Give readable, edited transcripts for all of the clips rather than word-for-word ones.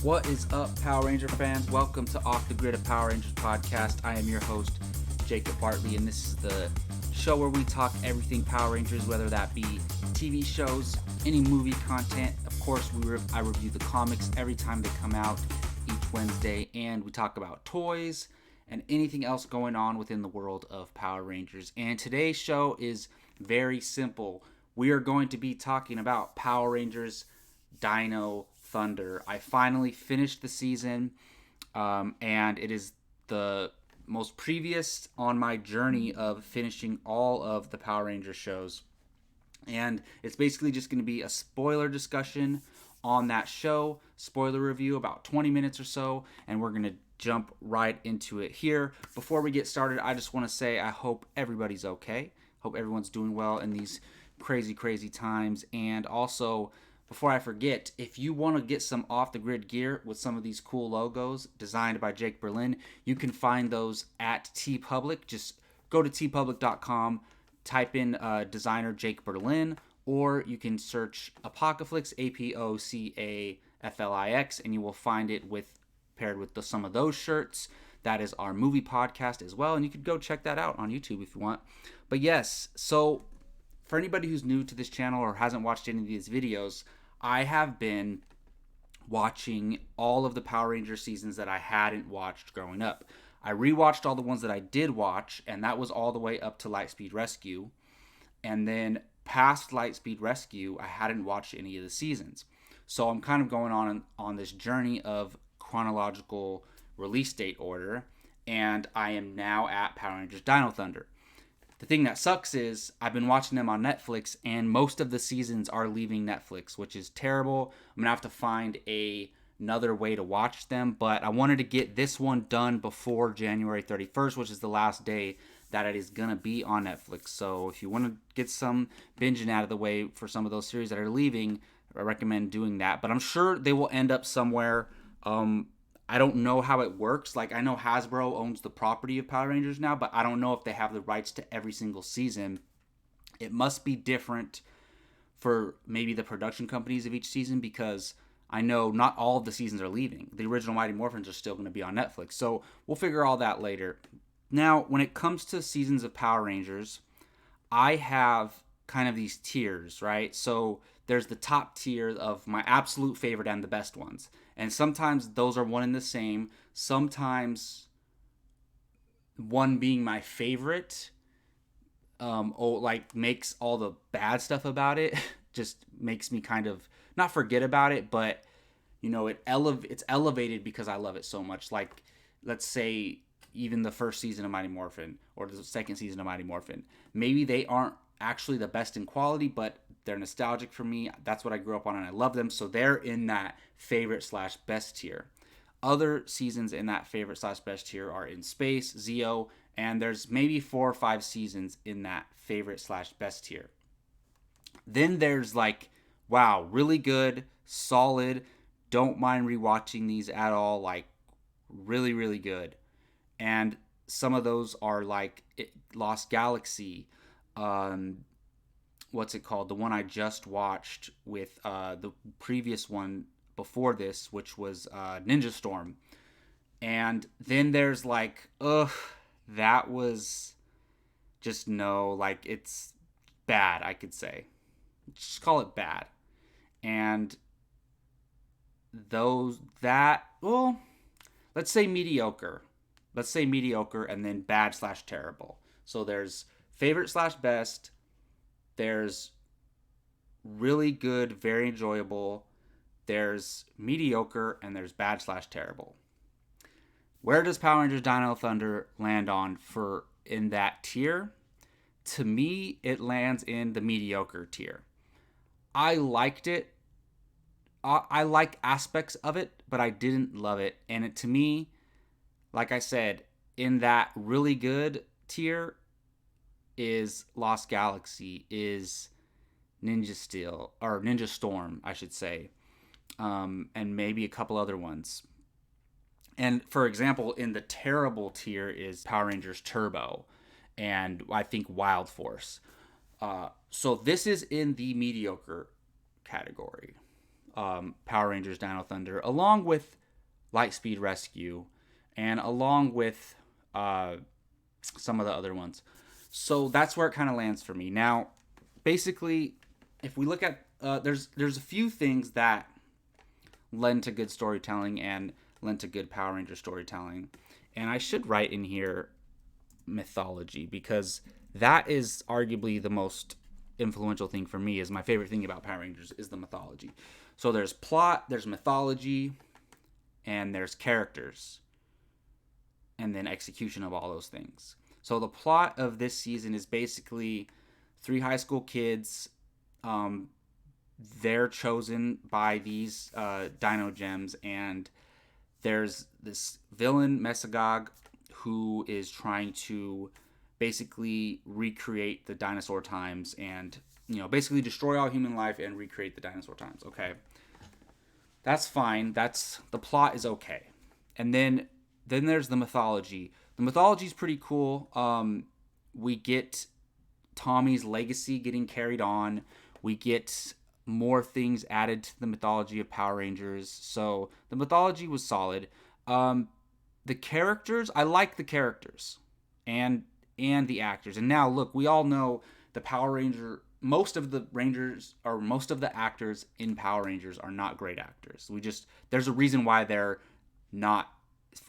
What is up, Power Ranger fans? Welcome to Off the Grid, a Power Rangers podcast. I am your host, Jacob Bartley, and this is the show where we talk everything Power Rangers, whether that be TV shows, any movie content. Of course, I review the comics every time they come out each Wednesday, and we talk about toys and anything else going on within the world of Power Rangers. And today's show is very simple. We are going to be talking about Power Rangers Dino Thunder. I finally finished the season, and it is the most previous on my journey of finishing all of the Power Rangers shows. And it's basically just going to be a spoiler discussion on that show, spoiler review, about 20 minutes or so, and we're going to jump right into it here. Before we get started, I just want to say I hope everybody's okay. Hope everyone's doing well in these crazy times. And also, before I forget, if you want to get some off-the-grid gear with some of these cool logos designed by Jake Berlin, you can find those at TeePublic. Just go to teepublic.com, type in designer Jake Berlin, or you can search Apocaflix, Apocaflix, and you will find it paired with some of those shirts. That is our movie podcast as well, and you could go check that out on YouTube if you want. But yes, so for anybody who's new to this channel or hasn't watched any of these videos, I have been watching all of the Power Rangers seasons that I hadn't watched growing up. I rewatched all the ones that I did watch, and that was all the way up to Lightspeed Rescue. And then past Lightspeed Rescue, I hadn't watched any of the seasons. So I'm kind of going on this journey of chronological release date order, and I am now at Power Rangers Dino Thunder. The thing that sucks is I've been watching them on Netflix, and most of the seasons are leaving Netflix, which is terrible. I'm going to have to find another way to watch them, but I wanted to get this one done before January 31st, which is the last day that it is going to be on Netflix. So if you want to get some binging out of the way for some of those series that are leaving, I recommend doing that. But I'm sure they will end up somewhere. I don't know how it works. Like, I know Hasbro owns the property of Power Rangers now, but I don't know if they have the rights to every single season. It must be different for maybe the production companies of each season, because I know not all of the seasons are leaving. The original Mighty Morphins are still going to be on Netflix, so we'll figure all that later. Now, when it comes to seasons of Power Rangers, I have kind of these tiers, right? So there's the top tier of my absolute favorite and the best ones. And sometimes those are one and the same. Sometimes one being my favorite, makes all the bad stuff about it, just makes me kind of not forget about it, but it's elevated because I love it so much. Like, let's say even the first season of Mighty Morphin or the second season of Mighty Morphin, maybe they aren't actually the best in quality, but they're nostalgic for me. That's what I grew up on, and I love them, so they're in that favorite/best tier. Other seasons in that favorite/best tier are In Space, Zeo, and there's maybe 4 or 5 seasons in that favorite/best tier. Then there's like, wow, really good, solid, don't mind rewatching these at all, like really good. And some of those are like Lost Galaxy, what's it called? The one I just watched with the previous one before this, which was Ninja Storm. And then there's like, that was just it's bad, I could say. Just call it bad. And let's say mediocre. Let's say mediocre, and then bad/terrible. So there's favorite/best. There's really good, very enjoyable. There's mediocre, and there's bad/terrible. Where does Power Rangers Dino Thunder land in that tier? To me, it lands in the mediocre tier. I liked it. I like aspects of it, but I didn't love it. And to me, like I said, in that really good tier is Lost Galaxy, is Ninja Storm, I should say, and maybe a couple other ones. And for example, in the terrible tier is Power Rangers Turbo, and I think Wild Force. So this is in the mediocre category. Power Rangers Dino Thunder, along with Lightspeed Rescue, and along with some of the other ones. So that's where it kind of lands for me. Now, basically, if we look at there's a few things that lend to good storytelling and lend to good Power Ranger storytelling, and I should write in here mythology, because that is arguably the most influential thing for me. Is my favorite thing about Power Rangers is the mythology. So there's plot, there's mythology, and there's characters, and then execution of all those things. So the plot of this season is basically three high school kids. They're chosen by these Dino Gems, and there's this villain Mesagog who is trying to basically recreate the dinosaur times, and basically destroy all human life and recreate the dinosaur times. Okay, that's fine. That's the plot is okay. And then there's the mythology. The mythology is pretty cool. We get Tommy's legacy getting carried on. We get more things added to the mythology of Power Rangers. So the mythology was solid. The characters, I like the characters and the actors. And now look, we all know the Power Ranger. Most of the Rangers, or most of the actors in Power Rangers, are not great actors. There's a reason why they're not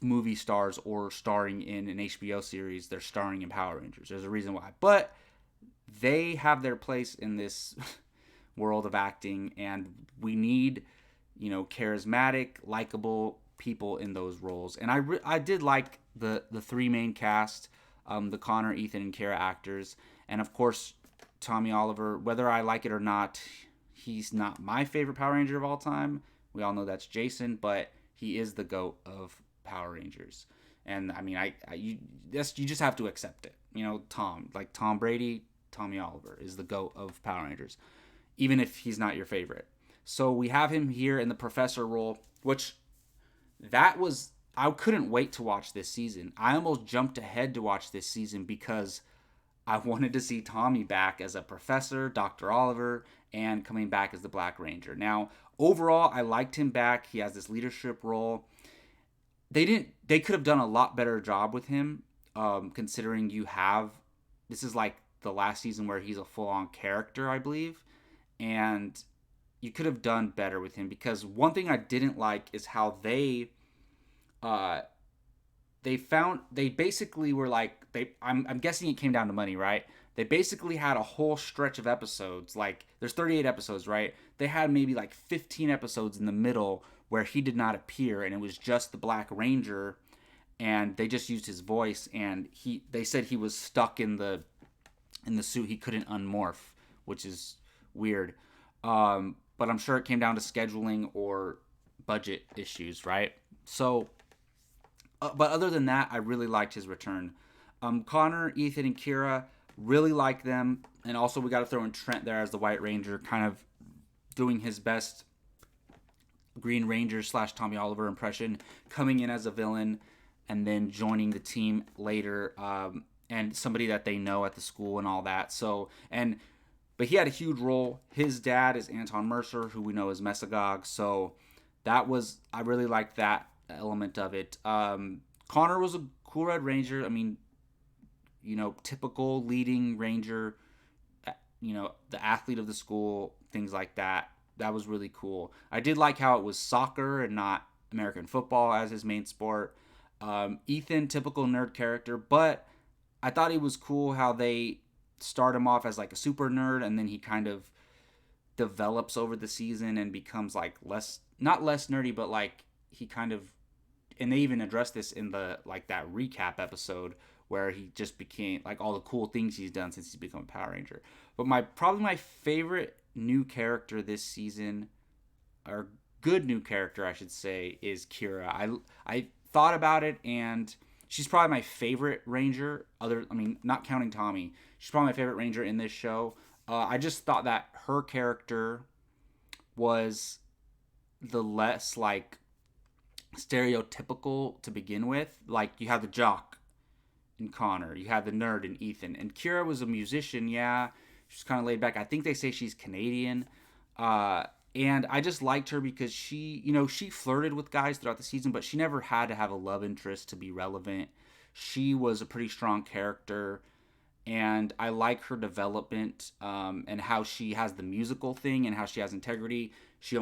movie stars or starring in an HBO series. They're starring in Power Rangers. There's a reason why. But they have their place in this world of acting, and we need, charismatic, likable people in those roles. And I did like the three main cast, the Connor, Ethan, and Kara actors, and of course Tommy Oliver. Whether I like it or not, he's not my favorite Power Ranger of all time. We all know that's Jason, but he is the GOAT of Power Rangers. And I mean, you just have to accept it. Tom Brady, Tommy Oliver is the GOAT of Power Rangers, even if he's not your favorite. So we have him here in the professor role, which I couldn't wait to watch this season. I almost jumped ahead to watch this season because I wanted to see Tommy back as a professor, Dr. Oliver, and coming back as the Black Ranger. Now, overall, I liked him back. He has this leadership role. They could have done a lot better job with him, considering this is like the last season where he's a full-on character, I believe, and you could have done better with him, because one thing I didn't like is how they basically were like, I'm guessing it came down to money, right? They basically had a whole stretch of episodes, like there's 38 episodes, right? They had maybe like 15 episodes in the middle where he did not appear, and it was just the Black Ranger, and they just used his voice, and they said he was stuck in the suit. He couldn't unmorph, which is weird. But I'm sure it came down to scheduling or budget issues, right? So, but other than that, I really liked his return. Connor, Ethan, and Kira, really like them. And also we got to throw in Trent there as the White Ranger, kind of doing his best Green Ranger / Tommy Oliver impression, coming in as a villain and then joining the team later, and somebody that they know at the school and all that. But he had a huge role. His dad is Anton Mercer, who we know as Mesagog. So I really liked that element of it. Connor was a cool Red Ranger. I mean, typical leading Ranger, the athlete of the school, things like that. That was really cool. I did like how it was soccer and not American football as his main sport. Ethan, typical nerd character, but I thought it was cool how they start him off as like a super nerd, and then he kind of develops over the season and becomes like not less nerdy, but like he kind of, and they even addressed this in the like that recap episode where he just became like all the cool things he's done since he's become a Power Ranger. But probably my favorite new character this season, or good new character I should say, is Kira. I thought about it, and she's probably my favorite Ranger. Not counting Tommy, she's probably my favorite Ranger in this show. I just thought that her character was the less like stereotypical to begin with. Like you have the jock in Connor, you have the nerd in Ethan, and Kira was a musician. Yeah, she's kind of laid back. I think they say she's Canadian. And I just liked her because she, she flirted with guys throughout the season, but she never had to have a love interest to be relevant. She was a pretty strong character, and I like her development, and how she has the musical thing and how she has integrity. She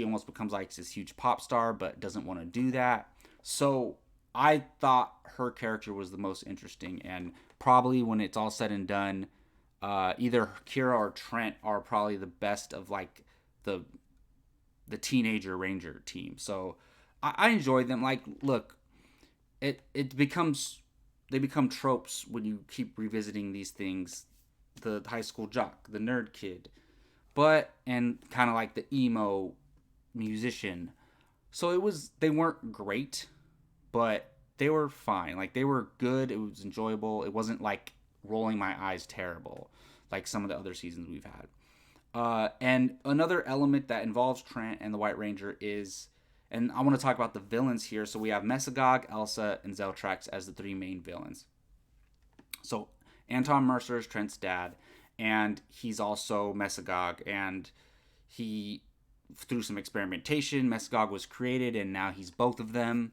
almost becomes like this huge pop star, but doesn't want to do that. So I thought her character was the most interesting, and probably when it's all said and done, either Kira or Trent are probably the best of like the teenager ranger team. So I enjoy them. Like, look, it becomes they become tropes when you keep revisiting these things. The high school jock, the nerd kid, and kind of like the emo musician. So they weren't great, but they were fine. Like, they were good. It was enjoyable. It wasn't like rolling my eyes terrible like some of the other seasons we've had. And another element that involves Trent and the White Ranger is, and I want to talk about the villains here. So we have Mesagog, Elsa, and Zeltrax as the three main villains. So Anton Mercer is Trent's dad, and he's also Mesagog. And he, through some experimentation, Mesagog was created, and now he's both of them.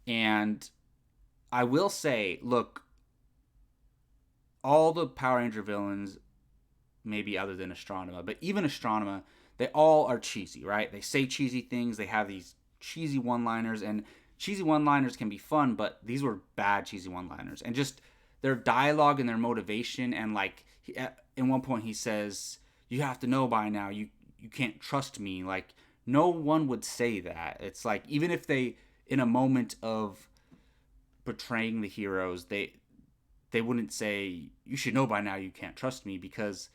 And I will say, look, all the Power Ranger villains, maybe other than Astronema, but even Astronema, they all are cheesy, right? They say cheesy things. They have these cheesy one-liners, and cheesy one-liners can be fun, but these were bad cheesy one-liners. And just their dialogue and their motivation, and like in one point he says, "You have to know by now, you can't trust me." Like, no one would say that. It's like, even if they, in a moment of betraying the heroes, they wouldn't say, "You should know by now you can't trust me," because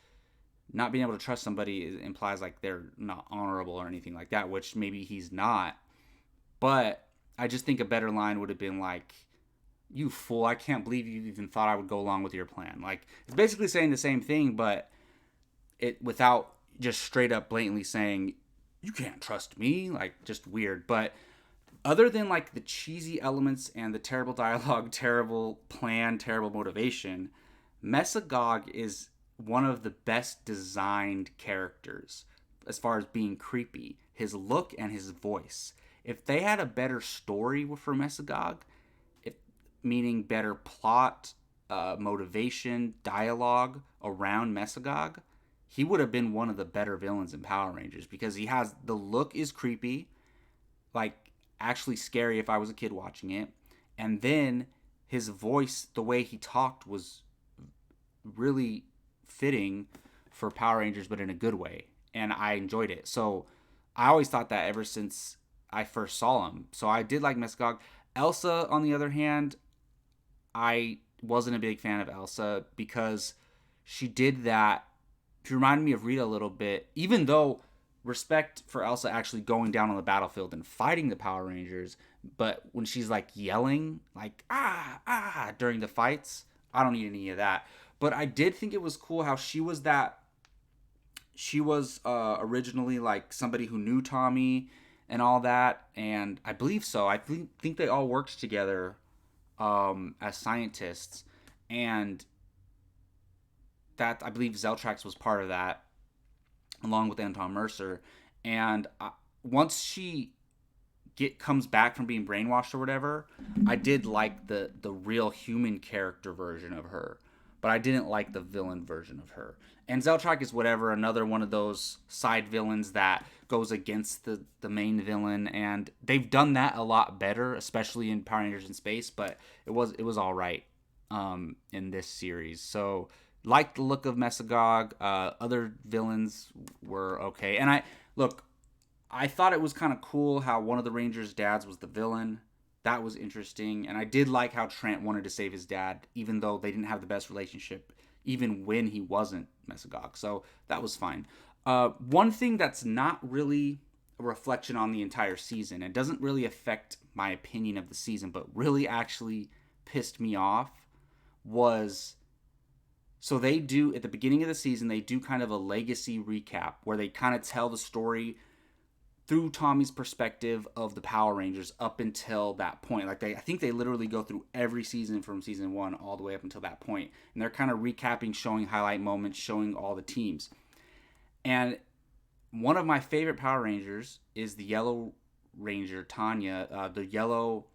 not being able to trust somebody implies like they're not honorable or anything like that, which maybe he's not. But I just think a better line would have been like, "You fool, I can't believe you even thought I would go along with your plan." Like, it's basically saying the same thing, but it without just straight up blatantly saying, "You can't trust me." Like, just weird. But other than like the cheesy elements and the terrible dialogue, terrible plan, terrible motivation, Mesagog is one of the best designed characters as far as being creepy. His look and his voice. If they had a better story for Mesagog, meaning better plot, motivation, dialogue around Mesagog, he would have been one of the better villains in Power Rangers, because the look is creepy, like actually scary if I was a kid watching it. And then his voice, the way he talked, was really fitting for Power Rangers, but in a good way. And I enjoyed it. So I always thought that ever since I first saw him. So I did like Mesagog. Elsa, on the other hand, I wasn't a big fan of Elsa because she did that. She reminded me of Rita a little bit, even though respect for Elsa actually going down on the battlefield and fighting the Power Rangers. But when she's like yelling, like, during the fights, I don't need any of that. But I did think it was cool how she was originally like somebody who knew Tommy and all that. And I believe so. I think they all worked together as scientists. And that, I believe Zeltrax was part of that, along with Anton Mercer. And once she comes back from being brainwashed or whatever, I did like the real human character version of her, but I didn't like the villain version of her. And Zeltrax is whatever, another one of those side villains that goes against the main villain, and they've done that a lot better, especially in Power Rangers in Space. But it was all right in this series. So liked the look of Mesagog. Other villains were okay, and I thought it was kind of cool how one of the Rangers' dads was the villain. That was interesting. And I did like how Trent wanted to save his dad, even though they didn't have the best relationship, even when he wasn't Mesagog. So that was fine. One thing that's not really a reflection on the entire season, it doesn't really affect my opinion of the season, but really actually pissed me off, was... So they do, at the beginning of the season, they do kind of a legacy recap where they kind of tell the story through Tommy's perspective of the Power Rangers up until that point. Like, I think they literally go through every season from season 1 all the way up until that point. And they're kind of recapping, showing highlight moments, showing all the teams. And one of my favorite Power Rangers is the Yellow Ranger, Tanya. The yellow,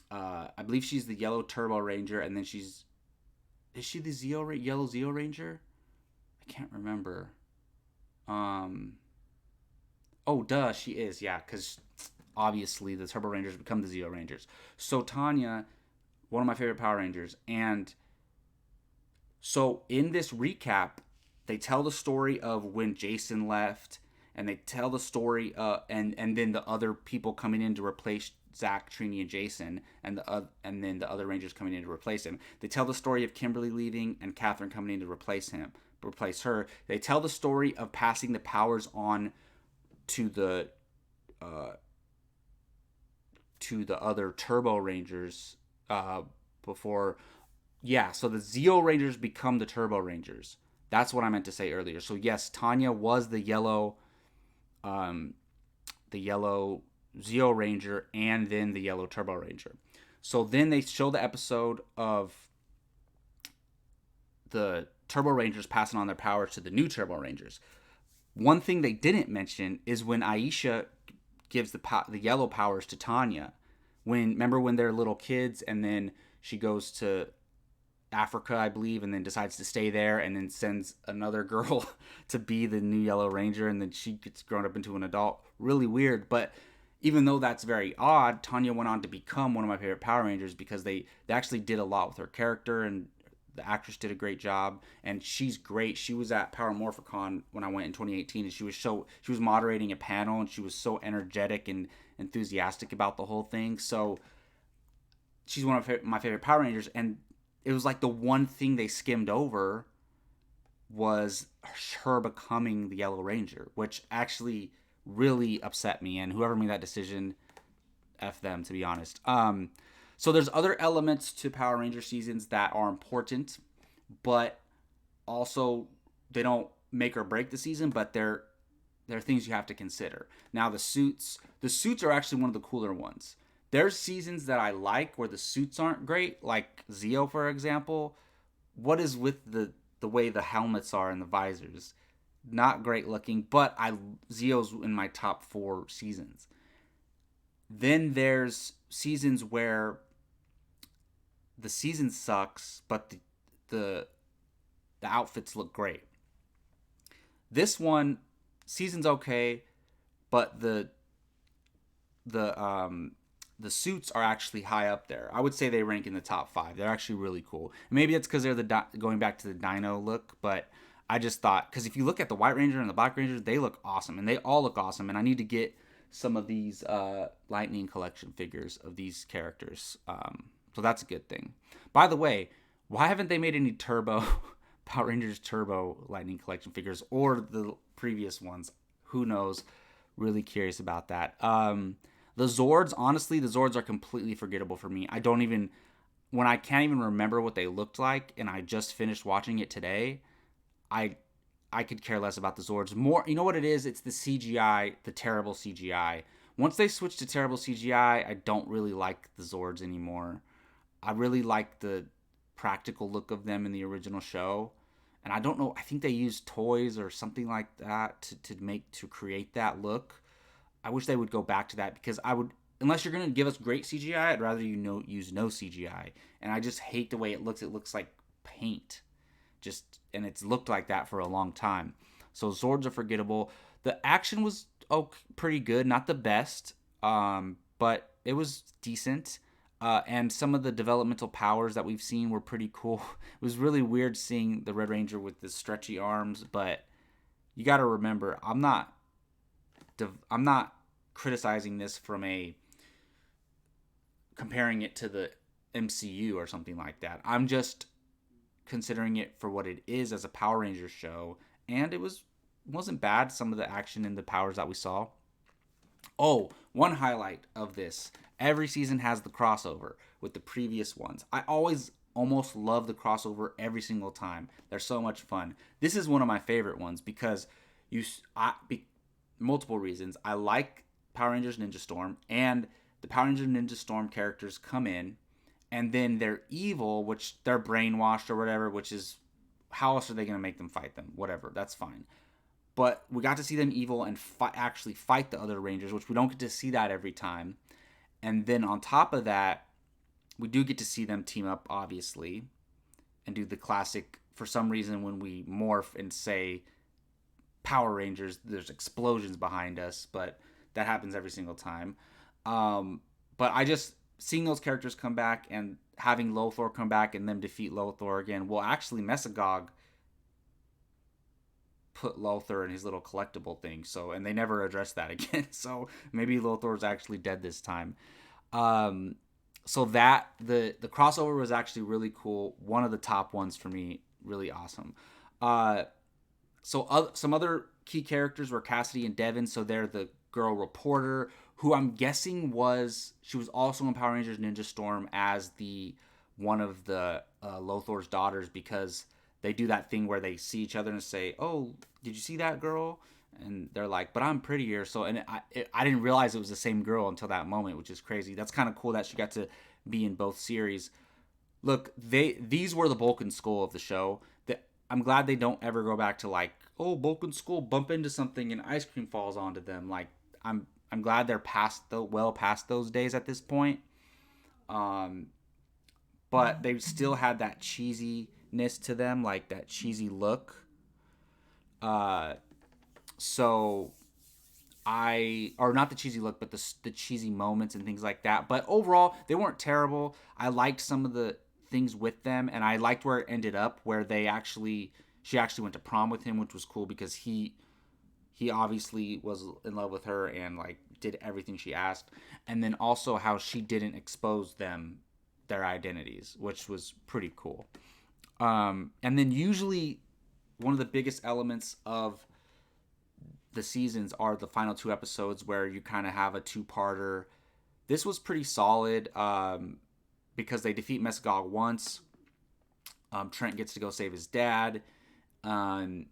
I believe she's the Yellow Turbo Ranger, and then is she the Yellow Zeo Ranger? I can't remember. Um, oh, duh, she is, yeah, because obviously the Turbo Rangers become the Zeo Rangers. So Tanya, one of my favorite Power Rangers, and so in this recap, they tell the story of when Jason left, and they tell the story, and then the other people coming in to replace Zach, Trini, and Jason, and then the other Rangers coming in to replace him. They tell the story of Kimberly leaving and Catherine coming in to replace her. They tell the story of passing the powers on to the uh, other Turbo Rangers before. Yeah, so the Zeo Rangers become the Turbo Rangers. That's what I meant to say earlier. So yes, Tanya was the yellow Zeo Ranger and then the yellow Turbo Ranger. So then they show the episode of the Turbo Rangers passing on their powers to the new Turbo Rangers. One thing they didn't mention is when Aisha gives the yellow powers to Tanya. Remember when they're little kids and then she goes to Africa, I believe, and then decides to stay there and then sends another girl to be the new Yellow Ranger, and then she gets grown up into an adult. Really weird, but even though that's very odd, Tanya went on to become one of my favorite Power Rangers because they actually did a lot with her character, and the actress did a great job, and she's great. She was at Power Morphicon when I went in 2018, and she was moderating a panel, and she was so energetic and enthusiastic about the whole thing. So she's one of my favorite Power Rangers, and it was like the one thing they skimmed over was her becoming the Yellow Ranger, which actually really upset me. And whoever made that decision, F them, to be honest. So there's other elements to Power Ranger seasons that are important, but also they don't make or break the season, but they're things you have to consider. Now the suits are actually one of the cooler ones. There's seasons that I like where the suits aren't great, like Zeo, for example. What is with the way the helmets are and the visors? Not great looking, but Zeo's in my top 4 seasons. Then there's seasons where the season sucks, but the outfits look great. This one, season's okay, but the suits are actually high up there. I would say they rank in the top 5. They're actually really cool. Maybe it's because they're going back to the Dino look, but I just thought, because if you look at the White Ranger and the Black Ranger, they look awesome, and they all look awesome, and I need to get some of these Lightning Collection figures of these characters. So that's a good thing. By the way, why haven't they made any Turbo Power Rangers Turbo Lightning Collection figures or the previous ones? Who knows? Really curious about that. The Zords, honestly, the Zords are completely forgettable for me. When I can't even remember what they looked like, and I just finished watching it today, I could care less about the Zords. More, you know what it is? It's the CGI, the terrible CGI. Once they switch to terrible CGI, I don't really like the Zords anymore. I really like the practical look of them in the original show. And I don't know, I think they used toys or something like that to create that look. I wish they would go back to that, because unless you're going to give us great CGI, I'd rather use no CGI. And I just hate the way it looks. It looks like paint. And it's looked like that for a long time. So Zords are forgettable. The action was pretty good, not the best, but it was decent. And some of the developmental powers that we've seen were pretty cool. It was really weird seeing the Red Ranger with the stretchy arms, but you got to remember, I'm not criticizing this from comparing it to the MCU or something like that. I'm just considering it for what it is as a Power Rangers show, and it wasn't bad, some of the action and the powers that we saw. Oh, one highlight of this: every season has the crossover with the previous ones. I always almost love the crossover every single time. They're so much fun. This is one of my favorite ones because multiple reasons. I like Power Rangers Ninja Storm, and the Power Rangers Ninja Storm characters come in, and then they're evil, which they're brainwashed or whatever, which is, how else are they going to make them fight them? Whatever, that's fine. but we got to see them evil and actually fight the other Rangers, which we don't get to see that every time. And then on top of that, we do get to see them team up, obviously, and do the classic, for some reason, when we morph and say Power Rangers, there's explosions behind us, but that happens every single time. But I just, seeing those characters come back and having Lothor come back and them defeat Lothor again. Well, actually, Mesogog put Lothor in his little collectible thing, so, and they never addressed that again. So maybe Lothor's actually dead this time. So that the crossover was actually really cool. One of the top ones for me, really awesome. Some other key characters were Cassidy and Devin. So they're the girl reporter, who I'm guessing she was also in Power Rangers Ninja Storm as one of the Lothor's daughters, because they do that thing where they see each other and say, "Oh, did you see that girl?" And they're like, "But I'm prettier." So, and I didn't realize it was the same girl until that moment, which is crazy. That's kind of cool that she got to be in both series. Look, these were the Bulk and Skull of the show. I'm glad they don't ever go back to like, oh, Bulk and Skull bump into something and ice cream falls onto them. Like, I'm glad they're well past those days at this point. But they still had that cheesiness to them, like that cheesy look. So or not the cheesy look, but the cheesy moments and things like that. But overall, they weren't terrible. I liked some of the things with them, and I liked where it ended up, where she actually went to prom with him, which was cool because he obviously was in love with her and like did everything she asked. And then also how she didn't expose their identities, which was pretty cool. And then usually one of the biggest elements of the seasons are the final 2 episodes, where you kind of have a 2-parter. This was pretty solid because they defeat Mesogog once. Trent gets to go save his dad. Then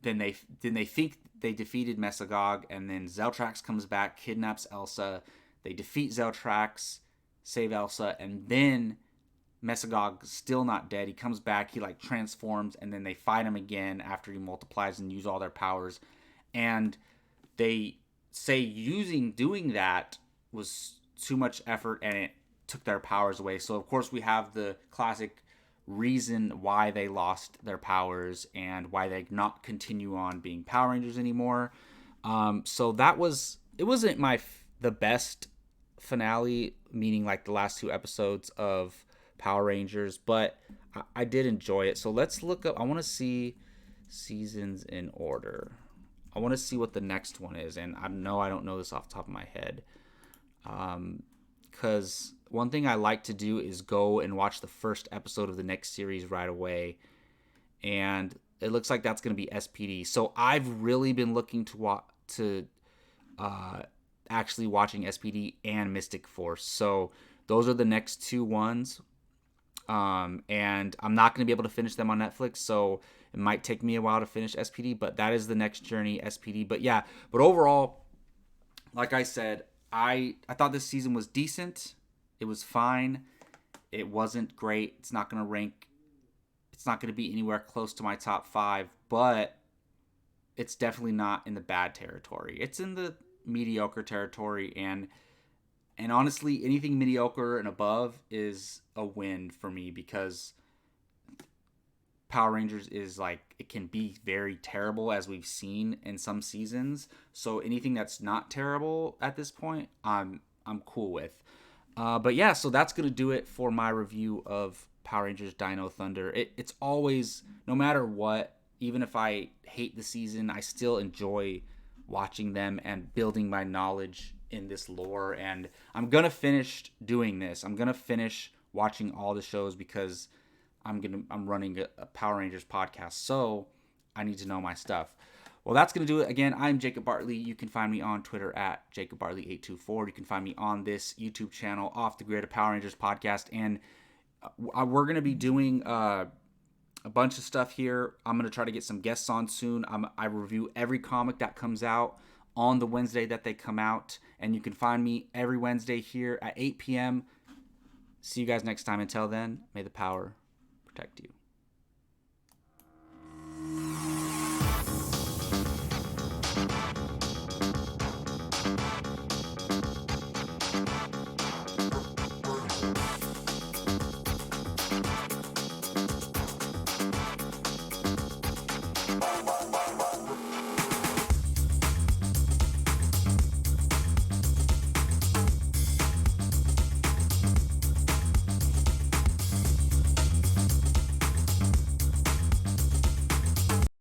they think they defeated Mesogog, and then Zeltrax comes back, kidnaps Elsa. They defeat Zeltrax, save Elsa, and then Mesogog's still not dead. He comes back, he like transforms, and then they fight him again after he multiplies and use all their powers. And they say doing that was too much effort and it took their powers away. So of course we have the classic reason why they lost their powers and why they not continue on being Power Rangers anymore. So it wasn't the best finale, meaning like the last 2 episodes of Power Rangers, but I did enjoy it. So let's look up. I want to see seasons in order. I want to see what the next one is, and I don't know this off the top of my head. Because one thing I like to do is go and watch the first episode of the next series right away, and it looks like that's going to be SPD. So I've really been looking to actually watching SPD and Mystic Force. So those are the next 2 ones. And I'm not going to be able to finish them on Netflix, so it might take me a while to finish SPD, but that is the next journey, SPD. But yeah, but overall, like I said, I thought this season was decent. It was fine. It wasn't great. It's not going to be anywhere close to my top 5, but it's definitely not in the bad territory. It's in the mediocre territory, and honestly, anything mediocre and above is a win for me, because Power Rangers is like, it can be very terrible, as we've seen in some seasons. So anything that's not terrible at this point, I'm cool with. But yeah, so that's going to do it for my review of Power Rangers Dino Thunder. It's always, no matter what, even if I hate the season, I still enjoy watching them and building my knowledge in this lore. And I'm going to finish doing this. I'm going to finish watching all the shows, because I'm running a Power Rangers podcast, so I need to know my stuff. Well, that's going to do it. Again, I'm Jacob Bartley. You can find me on Twitter at JacobBartley824. You can find me on this YouTube channel, Off the Grid, a Power Rangers podcast. And we're going to be doing a bunch of stuff here. I'm going to try to get some guests on soon. I review every comic that comes out on the Wednesday that they come out. And you can find me every Wednesday here at 8 p.m. See you guys next time. Until then, may the power protect you.